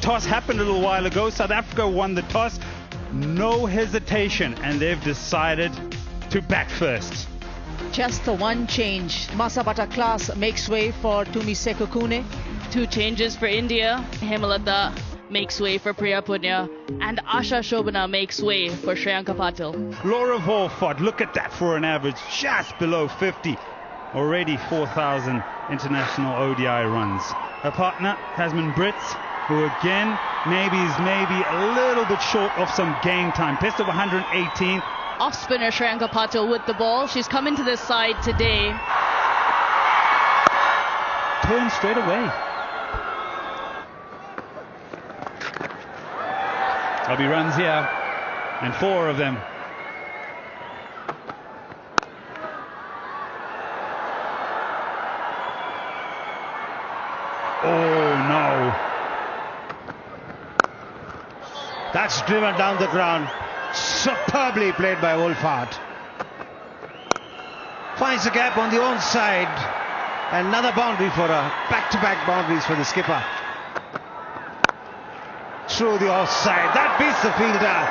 Toss happened a little while ago. South Africa won the toss. No hesitation, and they've decided to bat first. Just the one change. Masabata Class makes way for Tumiseko Kune. Two changes for India. Hemalata makes way for Priya Punya, and Asha Shobana makes way for Shriyanka Patil. Laura Wolvaardt, look at that for an average just below 50. Already 4,000 international ODI runs. Her partner, Harmanpreet, who again maybe is a little bit short of some game time. Best of 118. Off spinner Shriyanka Patil with the ball. She's come into this side today. Turn straight away. There'll be runs here, and 4 of them. Oh no. That's driven down the ground. Superbly played by Wolvaardt. Finds the gap on the own side. Another boundary for her. Back-to-back boundaries for the skipper. Through the offside. That beats the fielder.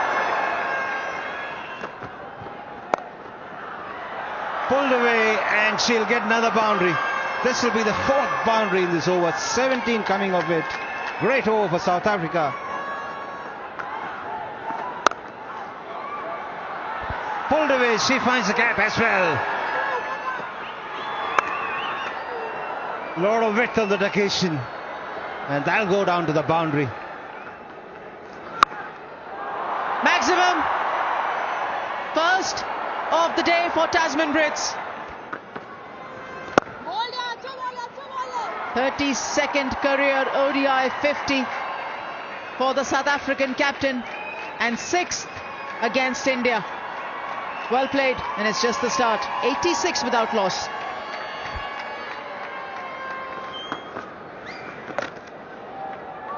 Pulled away, and she'll get another boundary. This will be the 4th boundary in this over. 17 coming of it. Great over for South Africa. Pulled away, she finds the gap as well. Lot of width on the occasion, and that'll go down to the boundary. Maximum first of the day for Harmanpreet. 32nd career ODI 50 for the South African captain, and 6th against India. Well played, and it's just the start. 86 without loss.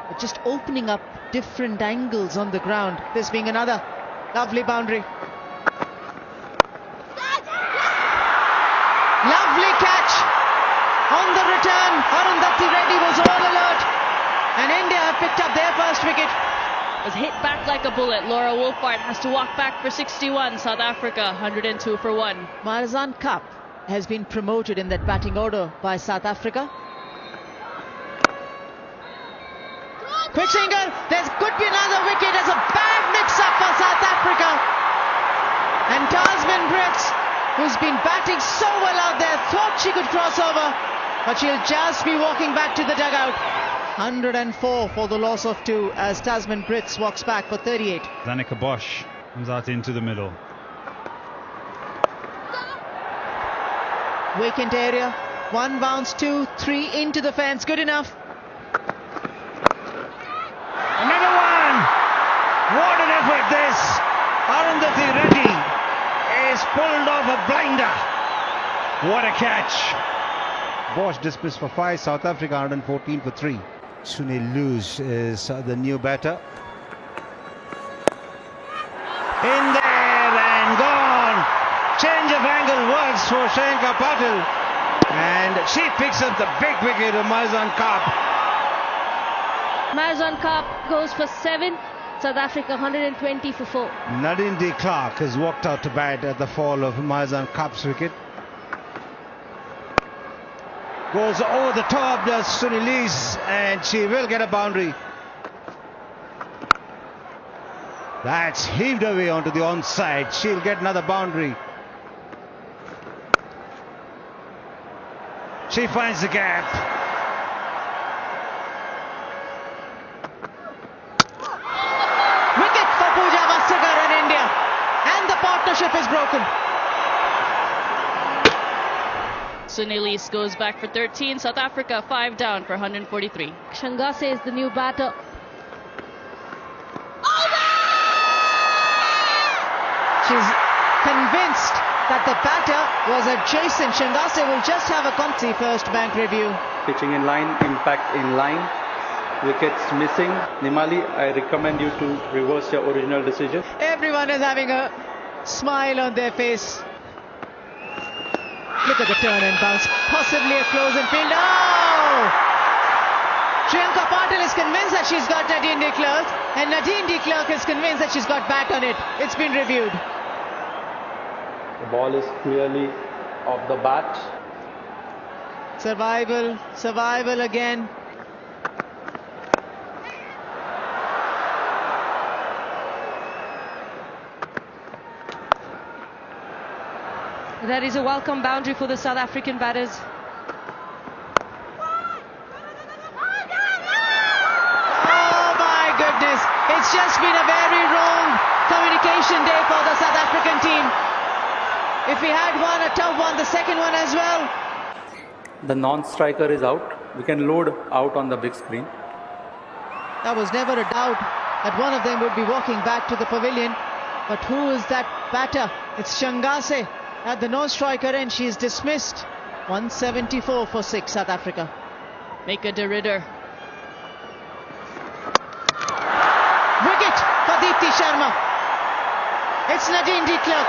But just opening up different angles on the ground. This being another lovely boundary. Lovely catch on the return. Arundhati Reddy was all alert, and India have picked up their first wicket. Was hit back like a bullet. Laura Wolvaardt has to walk back for 61. South Africa 102 for 1. Marzan Cup has been promoted in that batting order by South Africa. Quick single. There could be another wicket. There's a bad mix-up for South Africa. And Harmanpreet, who's been batting so well out there, thought she could cross over, but she'll just be walking back to the dugout. 104 for the loss of 2 as Harmanpreet walks back for 38. Zanika Bosch comes out into the middle. Vacant area. 1 bounce, 2, 3 into the fence. Good enough. Another one! What an effort this! Arundhati Reddy is pulled off a blinder. What a catch! Bosch dismissed for 5, South Africa 114 for 3. Sunil Luz is the new batter. In there and gone! Change of angle works for Shriyanka Patil, and she picks up the big wicket of Marzan Cup. Marzan Cup goes for 7. South Africa 120 for 4. Nadine Clark has walked out to bat at the fall of Marzan Cup's wicket. Goes over the top, does Sunil, and she will get a boundary. That's heaved away onto the onside. She'll get another boundary. She finds the gap. Wicket for Pooja Vasagar in India, and the partnership is broken. Sunil goes back for 13. South Africa 5 down for 143. Shangase is the new batter. She's convinced that the batter was adjacent. Shangase will just have a comfy first bank review. Pitching in line, impact in line, wickets missing. Nimali, I recommend you to reverse your original decision. Everyone is having a smile on their face. Look at the turn and bounce. Possibly a close in field. Oh! Priyanka Patil is convinced that she's got Nadine de Klerk, and Nadine de Klerk is convinced that she's got bat on it. It's been reviewed. The ball is clearly off the bat. Survival, survival again. That is a welcome boundary for the South African batters. Oh my goodness, it's just been a very wrong communication day for the South African team. If we had won a tough one, the second one as well. The non-striker is out. We can load out on the big screen. There was never a doubt that one of them would be walking back to the pavilion. But who is that batter? It's Shangase at the no-striker end. She's dismissed. 174 for 6, South Africa. Make a de-ridder. Wicket for Deepti Sharma. It's Nadine de Klerk,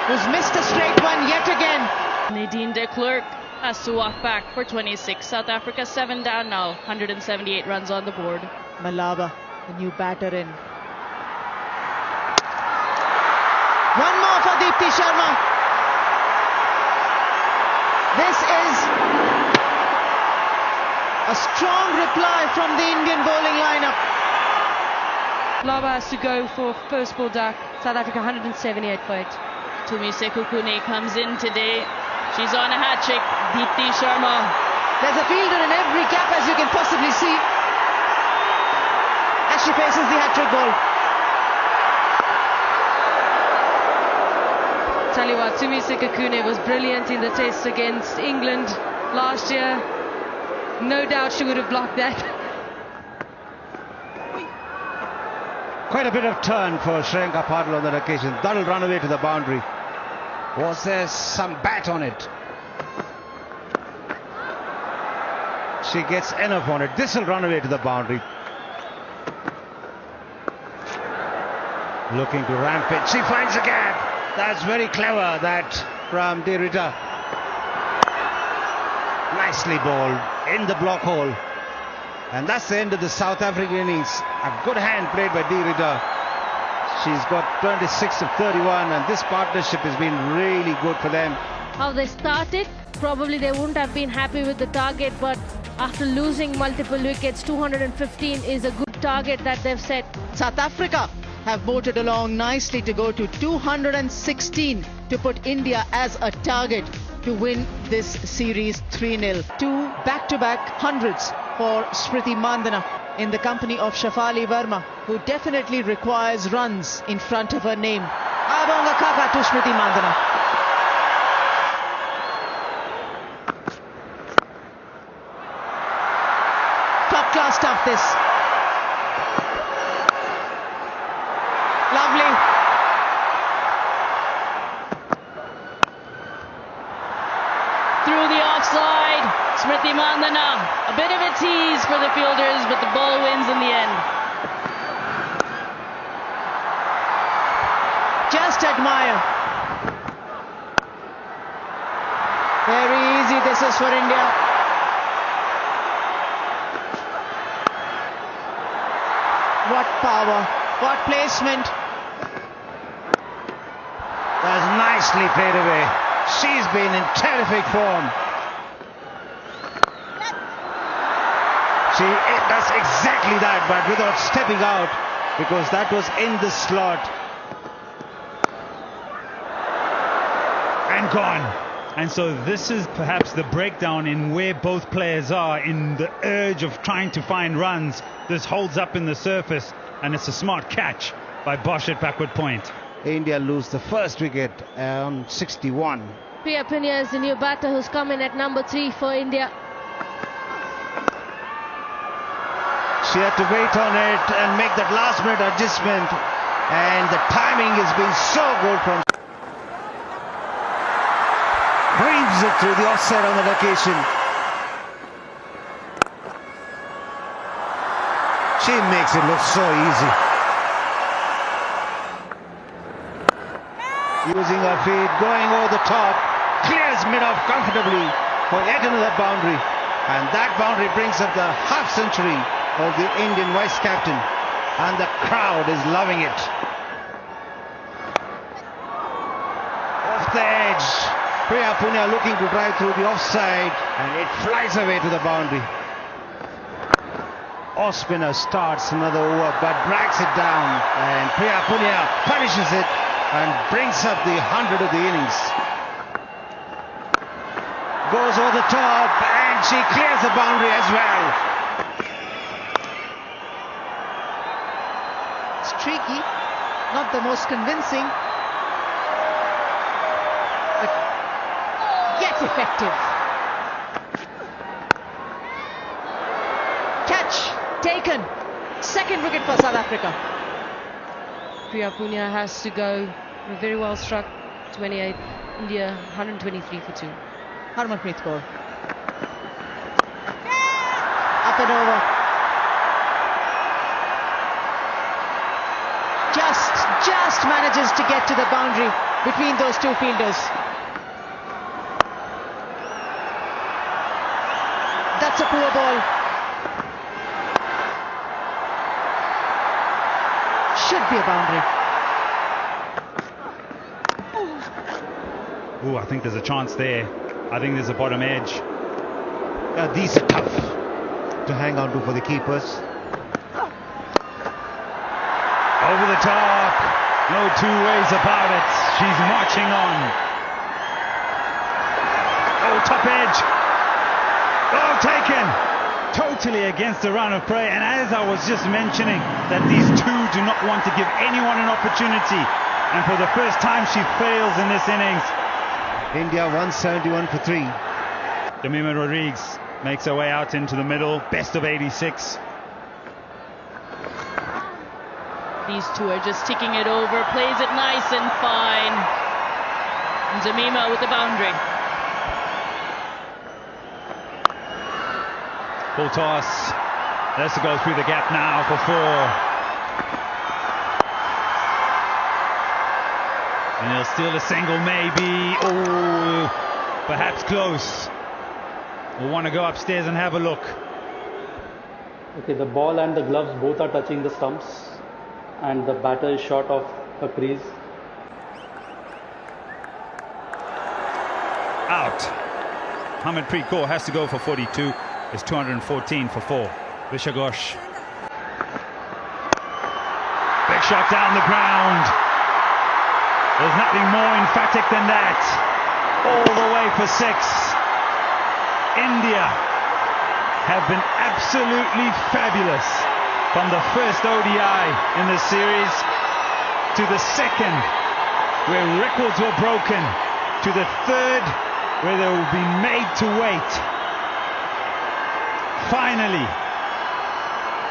who's missed a straight one yet again. Nadine de Klerk has to walk back for 26. South Africa 7 down now. 178 runs on the board. Malaba, the new batter in. One more for Deepti Sharma. This is a strong reply from the Indian bowling lineup. Lava has to go for first ball duck. South Africa 178 for it. Tumi Sekukune comes in today. She's on a hat-trick. Deepti Sharma. There's a fielder in every gap, as you can possibly see, as she faces the hat-trick ball. Tell you what, Tumi Sekukune was brilliant in the test against England last year. No doubt she would have blocked that. Quite a bit of turn for Priyanka Patil on that occasion. That'll run away to the boundary. Was there some bat on it? She gets enough on it. This will run away to the boundary. Looking to ramp it. She finds a gap. That's very clever, that from Richa. Nicely bowled in the block hole. And that's the end of the South African innings. A good hand played by Richa. She's got 26 of 31, and this partnership has been really good for them. How they started, probably they wouldn't have been happy with the target, but after losing multiple wickets, 215 is a good target that they've set. South Africa have bolted along nicely to go to 216 to put India as a target to win this series 3-0. 2 back-to-back hundreds for Smriti Mandhana in the company of Shafali Verma, who definitely requires runs in front of her name. Abonga Kaka to Smriti Mandhana. Top class stuff, this. Lovely. Through the offside. Smriti Mandhana. A bit of a tease for the fielders, but the ball wins in the end. Just admire. Very easy this is for India. What power, what placement. That's nicely played away. She's been in terrific form. She does exactly that, but without stepping out, because that was in the slot. And gone. And so this is perhaps the breakdown in where both players are in the urge of trying to find runs. This holds up in the surface, and it's a smart catch by Bosch at backward point. India lose the first wicket on 61. Priya Punia is the new batter who's come in at number 3 for India. She had to wait on it and make that last minute adjustment, and the timing has been so good from weaves it through the offside on that occasion. She makes it look so easy. Using her feet, going over the top, clears mid-off comfortably for yet another boundary. And that boundary brings up the half century of the Indian vice captain. And the crowd is loving it. Off the edge. Priya Punia looking to drive through the offside. And it flies away to the boundary. Off-spinner starts another over but drags it down. And Priya Punia punishes it and brings up the 100 of the innings. Goes over the top and she clears the boundary as well. Streaky, not the most convincing, but yet effective. Catch taken. Second wicket for South Africa. Priya Punia has to go. Very well struck. 28. India 123 for 2. Harmanpreet Kaur. Up and over. Just manages to get to the boundary between those two fielders. That's a poor ball. Should be a boundary. Oh, I think there's a chance there. I think there's a bottom edge. These are tough to hang on to for the keepers. Over the top. No two ways about it. She's marching on. Oh, top edge. Oh, taken. Totally against the run of prey. And as I was just mentioning, that these two do not want to give anyone an opportunity. And for the first time, she fails in this innings. India 171 for 3. Damima Rodriguez makes her way out into the middle. Best of 86. These two are just ticking it over, plays it nice and fine. And Damima with the boundary. Full toss. Has to go through the gap now for 4. And he'll steal a single, maybe. Oh, perhaps close. We'll want to go upstairs and have a look. Okay, the ball and the gloves both are touching the stumps. And the batter is short of a crease. Out. Harmanpreet Kaur has to go for 42. It's 214 for 4. Richa Ghosh. Big shot down the ground. There's nothing more emphatic than that. All the way for 6. India have been absolutely fabulous. From the first ODI in the series to the second, where records were broken, to the third, where they will be made to wait. Finally,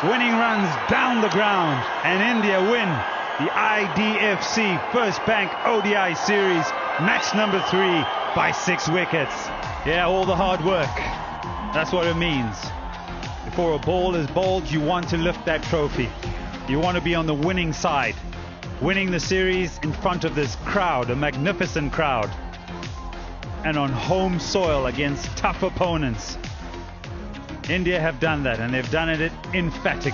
winning runs down the ground, and India win the IDFC First Bank ODI Series, match number 3 by 6 wickets. Yeah, all the hard work. That's what it means. Before a ball is bowled, you want to lift that trophy. You want to be on the winning side, winning the series in front of this crowd, a magnificent crowd, and on home soil against tough opponents. India have done that, and they've done it emphatically.